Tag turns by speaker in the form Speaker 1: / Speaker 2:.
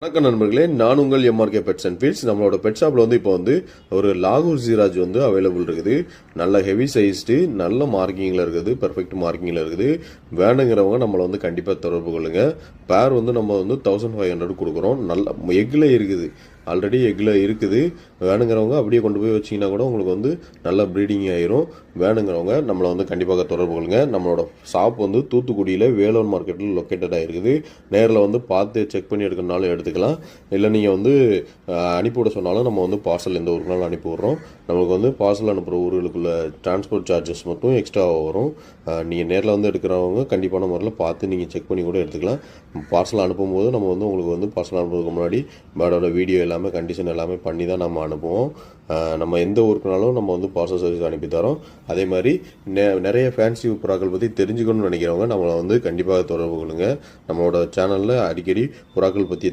Speaker 1: வணக்கம் நண்பர்களே, நான் உங்கள் எம்ஆர்கே பெட்ஸ் அண்ட் ஃபீல்ஸ். நம்மளோட பெட் ஷாப்பில் இப்போ ஒரு லாகூர் ஜீராஜ் அவைலபிள் இருக்குது. நல்ல ஹெவி சைஸ்டு, நல்ல மார்க்கிங்கில் இருக்குது, பெர்ஃபெக்ட் மார்க்கிங்கில் இருக்குது. வேணுங்கிறவங்க நம்மளை கண்டிப்பாக தொடர்பு கொள்ளுங்க. பேர் நம்ம 1500 கொடுக்குறோம். நல்ல எக்கில் இருக்குது, ஆல்ரெடி எக்கில் இருக்குது. வேணுங்கிறவங்க அப்படியே கொண்டு போய் வச்சிங்கன்னா கூட உங்களுக்கு நல்ல ப்ரீடிங் ஆயிரும். வேணுங்கிறவங்க நம்மளை கண்டிப்பாக தொடர்பு கொள்ளுங்க. நம்மளோட ஷாப் தூத்துக்குடியில் வேலூர் மார்க்கெட்டில் லொக்கேட்டடாக இருக்குது. நேரில் பார்த்து செக் பண்ணி எடுக்கணுனாலும் எடுத்துக்கலாம். இல்லை நீங்கள் அனுப்பிவிட சொன்னாலும் நம்ம பார்சல் எந்த ஊருக்குனாலும் அனுப்பி விட்றோம். நம்மளுக்கு பார்சல் அனுப்புகிற ஊர்களுக்குள்ள டிரான்ஸ்போர்ட் சார்ஜஸ் மட்டும் எக்ஸ்ட்ராவாக வரும். நீங்கள் நேரில் எடுக்கிறவங்க கண்டிப்பான முறையில் பார்த்து நீங்கள் செக் பண்ணி கூட எடுத்துக்கலாம். பார்சல் அனுப்பும்போது நம்ம உங்களுக்கு பார்சல் அனுப்புறதுக்கு முன்னாடி பேடோட வீடியோ எல்லாமே கண்டிஷன் எல்லாமே பண்ணி தான் நம்ம அனுப்புவோம். நம்ம எந்த ஊருக்குனாலும் நம்ம பார்சல் சர்வீஸ் அனுப்பி தரோம். அதே மாதிரி நிறைய ஃபேன்சி புறாக்கள் பற்றி தெரிஞ்சுக்கணும்னு நினைக்கிறவங்க நம்மளை கண்டிப்பாக தொடர்பு கொள்ளுங்க. நம்மளோட சேனலில் அடிக்கடி புறாக்கள் பற்றி